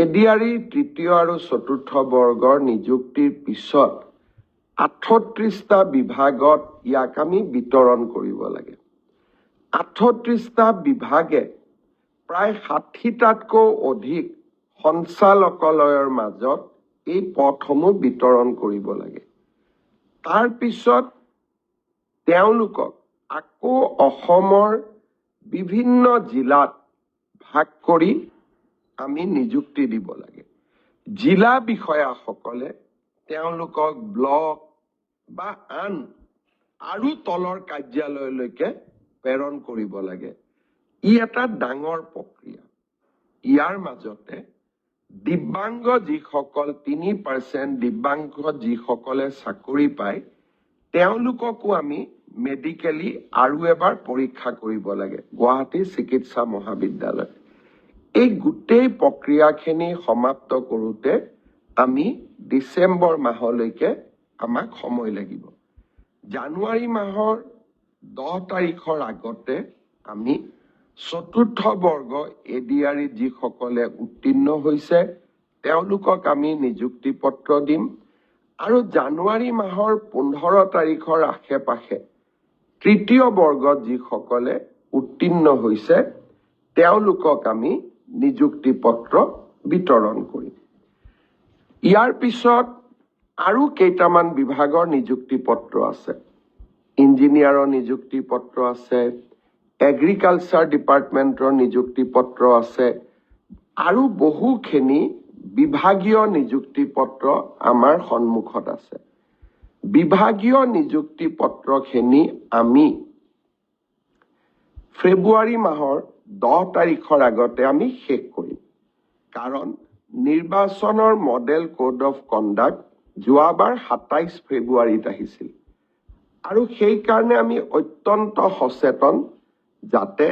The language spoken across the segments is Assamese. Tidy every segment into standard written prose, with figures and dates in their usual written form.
এডিআৰই তৃতীয় আৰু চতুৰ্থ বৰ্গৰ নিযুক্তিৰ পিছত 38টা বিভাগত ইয়াক আমি বিতৰণ কৰিব লাগে। 38টা বিভাগে প্ৰায় 60টাতকৈ অধিক সঞ্চালকালয়ৰ মাজত এই পদসমূহ বিতৰণ কৰিব লাগে। তাৰ পিছত তেওঁলোকক আকৌ অসমৰ বিভিন্ন জিলাত ভাগ কৰি আমি নিযুক্তি দিব লাগে। জিলা বিষয়াসকলে তেওঁলোকক ব্লক বা আন আৰু তলৰ কাৰ্যালয়লৈকে প্ৰেৰণ কৰিব লাগে। ই এটা ডাঙৰ প্ৰক্ৰিয়া। ইয়াৰ মাজতে দিব্যাংগ যিসকল 3% দিব্যাংগ যিসকলে চাকৰি পায় তেওঁলোককো আমি মেডিকেলি আৰু এবাৰ পৰীক্ষা কৰিব লাগে গুৱাহাটী চিকিৎসা মহাবিদ্যালয়। এই গোটেই প্ৰক্ৰিয়াখিনি সমাপ্ত কৰোঁতে আমি ডিচেম্বৰ মাহলৈকে আমাক সময় লাগিব। জানুৱাৰী মাহৰ 10 তাৰিখৰ আগতে আমি চতুৰ্থ বৰ্গ এডিআৰই যিসকলে উত্তীৰ্ণ হৈছে তেওঁলোকক আমি নিযুক্তি পত্ৰ দিম আৰু জানুৱাৰী মাহৰ 15 তাৰিখৰ আশে-পাশে তৃতীয় বৰ্গত যিসকলে উত্তীৰ্ণ হৈছে তেওঁলোকক আমি নিযুক্তি পত্ৰ বিতৰণ কৰিম। ইয়াৰ পিছত আৰু কেইটামান বিভাগৰ নিযুক্তি পত্ৰ আছে। ইঞ্জিনিয়াৰৰ নিযুক্তি পত্ৰ আছে, এগ্ৰিকালচাৰ ডিপাৰ্টমেণ্টৰ নিযুক্তি পত্ৰ আছে আৰু বহুখিনি বিভাগীয় নিযুক্তি পত্ৰ আমাৰ সন্মুখত আছে। বিভাগীয় নিযুক্তি পত্ৰখিনি আমি ফেব্ৰুৱাৰী মাহৰ 10 তাৰিখৰ আগতে আমি শেষ কৰিম। কাৰণ নিৰ্বাচনৰ মডেল কোড অফ কণ্ডাক্ট যোৱাবাৰ 27 ফেব্ৰুৱাৰীত আহিছিল আৰু সেইকাৰণে আমি অত্যন্ত সচেতন যাতে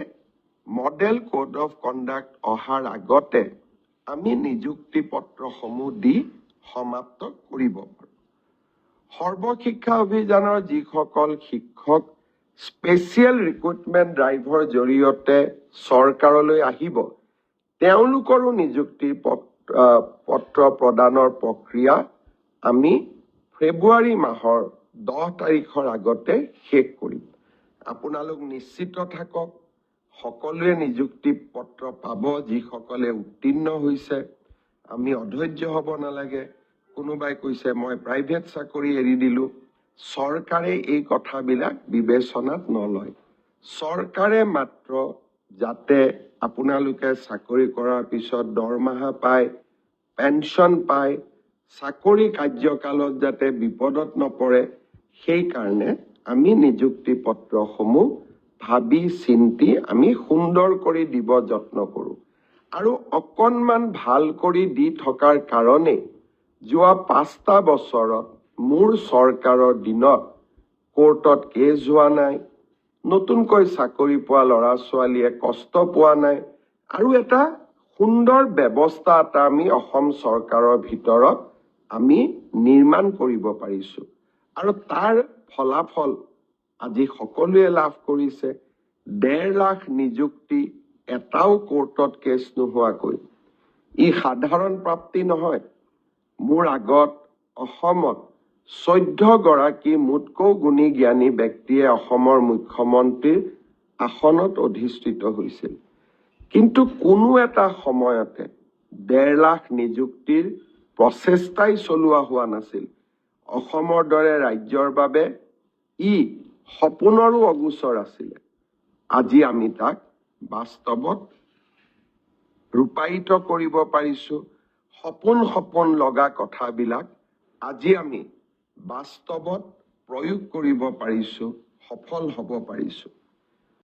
মডেল কোড অফ কণ্ডাক্ট অহাৰ আগতে আমি নিযুক্তি পত্ৰসমূহ দি সমাপ্ত কৰিব পাৰোঁ। সৰ্বশিক্ষা অভিযানৰ যিসকল শিক্ষক স্পেচিয়েল ৰিক্ৰুটমেণ্ট ড্ৰাইভৰ জৰিয়তে চৰকাৰলৈ আহিব তেওঁলোকৰো নিযুক্তি পত্ৰ প্ৰদানৰ প্ৰক্ৰিয়া আমি ফেব্ৰুৱাৰী মাহৰ 10 তাৰিখৰ আগতে শেষ কৰিম। আপোনালোক নিশ্চিত থাকক, সকলোৱে নিযুক্তি পত্ৰ পাব যিসকলে উত্তীৰ্ণ হৈছে। আমি অধৈৰ্য হ'ব নালাগে। কোনোবাই কৈছে মই প্ৰাইভেট চাকৰি এৰি দিলোঁ। চৰকাৰে এই কথাবিলাক বিবেচনাত নলয়। চৰকাৰে মাত্ৰ যাতে আপোনালোকে চাকৰি কৰাৰ পিছত দৰমহা পায়, পেঞ্চন পায়, চাকৰি কাৰ্যকালত যাতে বিপদত নপৰে সেইকাৰণে আমি নিযুক্তি পত্ৰসমূহ ভাবি চিন্তি আমি সুন্দৰ কৰি দিব যত্ন কৰোঁ আৰু অকণমান ভাল কৰি দি থকাৰ কাৰণে যোৱা 5টা বছৰত মোৰ চৰকাৰৰ দিনত কোৰ্টত কেছ হোৱা নাই, নতুনকৈ চাকৰি পোৱা ল'ৰা ছোৱালীয়ে কষ্ট পোৱা নাই আৰু এটা সুন্দৰ ব্যৱস্থা এটা আমি অসম চৰকাৰৰ ভিতৰত আমি নিৰ্মাণ কৰিব পাৰিছোঁ আৰু তাৰ ফলাফল আজি সকলোৱে লাভ কৰিছে। 1.5 লাখ নিযুক্তি এটাও কোৰ্টত কেছ নোহোৱাকৈ। ই সাধাৰণ প্ৰাপ্তি নহয়। মোৰ আগত অসমত 14 গৰাকী মোতকৈ গুণী জ্ঞানী ব্যক্তিয়ে অসমৰ মুখ্যমন্ত্ৰীৰ আসনত অধিষ্ঠিত হৈছিল, কিন্তু কোনো এটা সময়তে 1.5 লাখ নিযুক্তিৰ প্ৰচেষ্টাই চলোৱা হোৱা নাছিল। অসমৰ দৰে ৰাজ্যৰ বাবে ই সপোনৰো অগোচৰ আছিলে। আজি আমি তাক বাস্তৱত ৰূপায়িত কৰিব পাৰিছোঁ। সপোন লগা কথাবিলাক আজি আমি বাস্তৱত প্ৰয়োগ কৰিব পাৰিছোঁ, সফল হ'ব পাৰিছোঁ।